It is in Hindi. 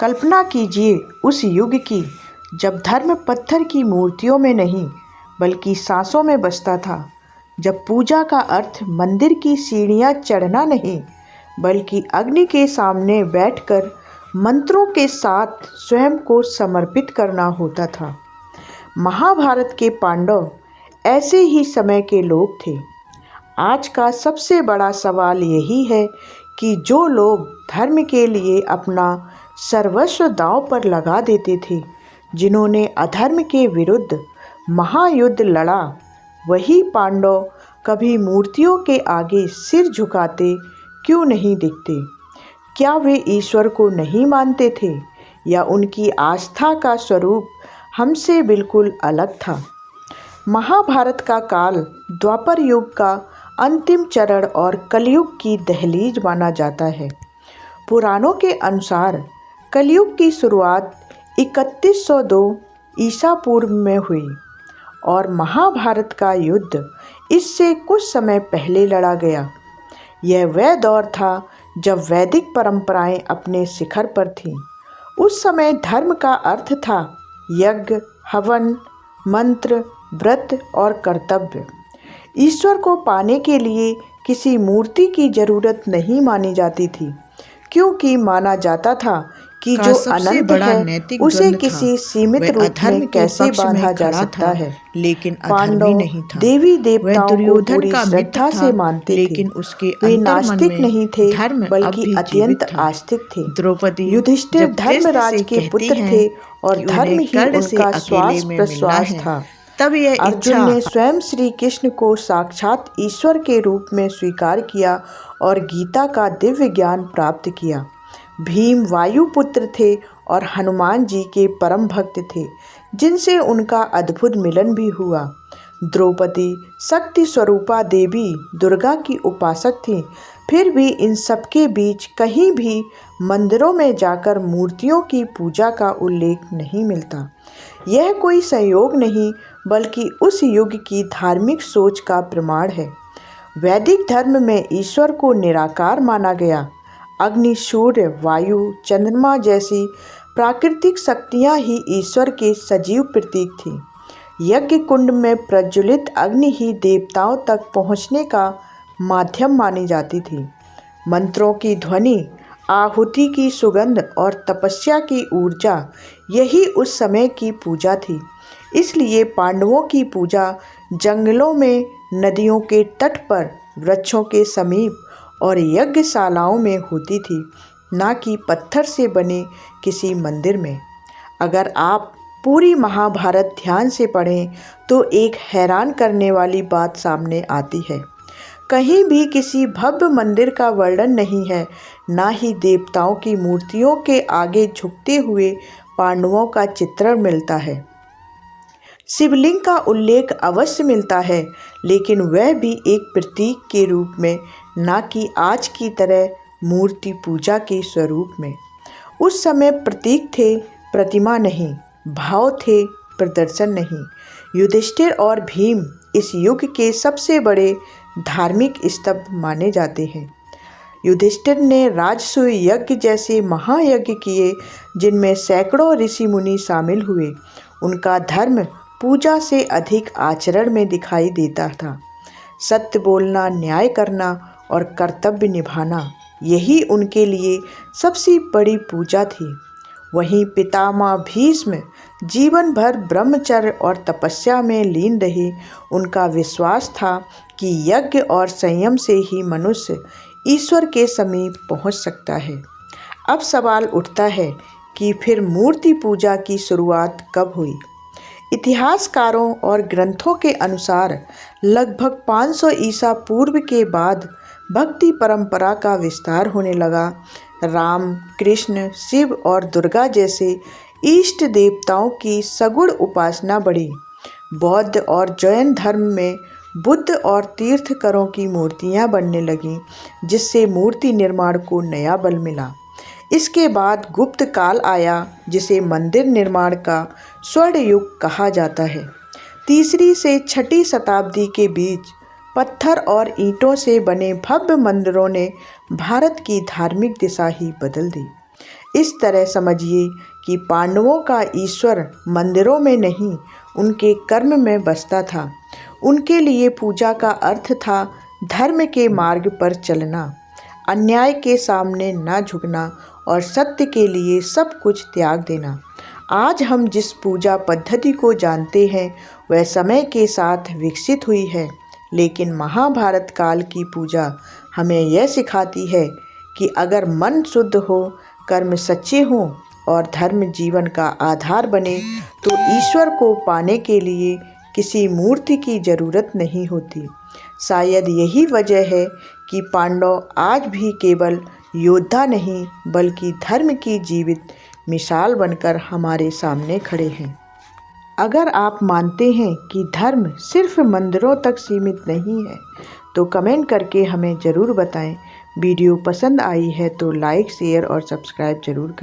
कल्पना कीजिए उस युग की जब धर्म पत्थर की मूर्तियों में नहीं बल्कि सांसों में बसता था, जब पूजा का अर्थ मंदिर की सीढ़ियां चढ़ना नहीं बल्कि अग्नि के सामने बैठकर मंत्रों के साथ स्वयं को समर्पित करना होता था। महाभारत के पांडव ऐसे ही समय के लोग थे। आज का सबसे बड़ा सवाल यही है कि जो लोग धर्म के लिए अपना सर्वस्व दांव पर लगा देते थे, जिन्होंने अधर्म के विरुद्ध महायुद्ध लड़ा, वही पांडव कभी मूर्तियों के आगे सिर झुकाते क्यों नहीं दिखते? क्या वे ईश्वर को नहीं मानते थे या उनकी आस्था का स्वरूप हमसे बिल्कुल अलग था? महाभारत का काल द्वापर युग का अंतिम चरण और कलयुग की दहलीज माना जाता है। पुराणों के अनुसार कलयुग की शुरुआत 3102 ईसा पूर्व में हुई और महाभारत का युद्ध इससे कुछ समय पहले लड़ा गया। यह वह दौर था जब वैदिक परंपराएं अपने शिखर पर थीं। उस समय धर्म का अर्थ था यज्ञ, हवन, मंत्र, व्रत और कर्तव्य। ईश्वर को पाने के लिए किसी मूर्ति की जरूरत नहीं मानी जाती थी, क्योंकि माना जाता था कि जो अनंत है उसे किसी सीमित रूप में कैसे बांधा जा सकता है। लेकिन पांडव नहीं था। देवी देवताओं को दुर्योधन पूरी का श्रद्धा से मानते लेकिन थे। उसके वे अंतर्मन नास्तिक में नहीं थे धर्म बल्कि अब भी अत्यंत जीवित था। आस्तिक थे। द्रौपदी युधिष्ठिर जब धर्मराज कृष्ण से के कहती पुत्र हैं थे और कि धर्म उन्हें ही कर्ण से उनका अकेले श्वास में प्रश्वास मिलना है, था। तब यह अर्जुन इच्छा ने स्वयं श्री कृष्ण को साक्षात ईश्वर के रूप में स्वीकार किया और गीता का दिव्य ज्ञान प्राप्त किया। भीम वायुपुत्र थे और हनुमान जी के परम भक्त थे, जिनसे उनका अद्भुत मिलन भी हुआ। द्रौपदी शक्ति स्वरूपा देवी दुर्गा की उपासक थी, फिर भी इन सबके बीच कहीं भी मंदिरों में जाकर मूर्तियों की पूजा का उल्लेख नहीं मिलता। यह कोई संयोग नहीं बल्कि उस युग की धार्मिक सोच का प्रमाण है। वैदिक धर्म में ईश्वर को निराकार माना गया। अग्नि, सूर्य, वायु, चंद्रमा जैसी प्राकृतिक शक्तियाँ ही ईश्वर के सजीव प्रतीक थीं। यज्ञ कुंड में प्रज्वलित अग्नि ही देवताओं तक पहुँचने का माध्यम मानी जाती थी। मंत्रों की ध्वनि, आहुति की सुगंध और तपस्या की ऊर्जा, यही उस समय की पूजा थी। इसलिए पांडवों की पूजा जंगलों में, नदियों के तट पर, वृक्षों के समीप और यज्ञशालाओं में होती थी, ना कि पत्थर से बने किसी मंदिर में। अगर आप पूरी महाभारत ध्यान से पढ़ें तो एक हैरान करने वाली बात सामने आती है। कहीं भी किसी भव्य मंदिर का वर्णन नहीं है, ना ही देवताओं की मूर्तियों के आगे झुकते हुए पांडवों का चित्रण मिलता है। शिवलिंग का उल्लेख अवश्य मिलता है, लेकिन वह भी एक प्रतीक के रूप में, ना कि आज की तरह मूर्ति पूजा के स्वरूप में। उस समय प्रतीक थे, प्रतिमा नहीं। भाव थे, प्रदर्शन नहीं। युधिष्ठिर और भीम इस युग के सबसे बड़े धार्मिक स्तंभ माने जाते हैं। युधिष्ठिर ने राजसूय यज्ञ जैसे महायज्ञ किए, जिनमें सैकड़ों ऋषि मुनि शामिल हुए। उनका धर्म पूजा से अधिक आचरण में दिखाई देता था। सत्य बोलना, न्याय करना और कर्तव्य निभाना, यही उनके लिए सबसे बड़ी पूजा थी। वहीं पितामह भीष्म जीवन भर ब्रह्मचर्य और तपस्या में लीन रहे। उनका विश्वास था कि यज्ञ और संयम से ही मनुष्य ईश्वर के समीप पहुंच सकता है। अब सवाल उठता है कि फिर मूर्ति पूजा की शुरुआत कब हुई? इतिहासकारों और ग्रंथों के अनुसार लगभग 500 ईसा पूर्व के बाद भक्ति परंपरा का विस्तार होने लगा। राम, कृष्ण, शिव और दुर्गा जैसे इष्ट देवताओं की सगुण उपासना बढ़ी। बौद्ध और जैन धर्म में बुद्ध और तीर्थंकरों की मूर्तियां बनने लगीं, जिससे मूर्ति निर्माण को नया बल मिला। इसके बाद गुप्त काल आया, जिसे मंदिर निर्माण का स्वर्ण युग कहा जाता है। 3री से 6ठी शताब्दी के बीच पत्थर और ईंटों से बने भव्य मंदिरों ने भारत की धार्मिक दिशा ही बदल दी। इस तरह समझिए कि पांडवों का ईश्वर मंदिरों में नहीं, उनके कर्म में बसता था। उनके लिए पूजा का अर्थ था धर्म के मार्ग पर चलना, अन्याय के सामने न झुकना और सत्य के लिए सब कुछ त्याग देना। आज हम जिस पूजा पद्धति को जानते हैं वह समय के साथ विकसित हुई है, लेकिन महाभारत काल की पूजा हमें यह सिखाती है कि अगर मन शुद्ध हो, कर्म सच्चे हों और धर्म जीवन का आधार बने तो ईश्वर को पाने के लिए किसी मूर्ति की जरूरत नहीं होती। शायद यही वजह है कि पांडव आज भी केवल योद्धा नहीं बल्कि धर्म की जीवित मिसाल बनकर हमारे सामने खड़े हैं। अगर आप मानते हैं कि धर्म सिर्फ मंदिरों तक सीमित नहीं है तो कमेंट करके हमें ज़रूर बताएं। वीडियो पसंद आई है तो लाइक, शेयर और सब्सक्राइब ज़रूर करें।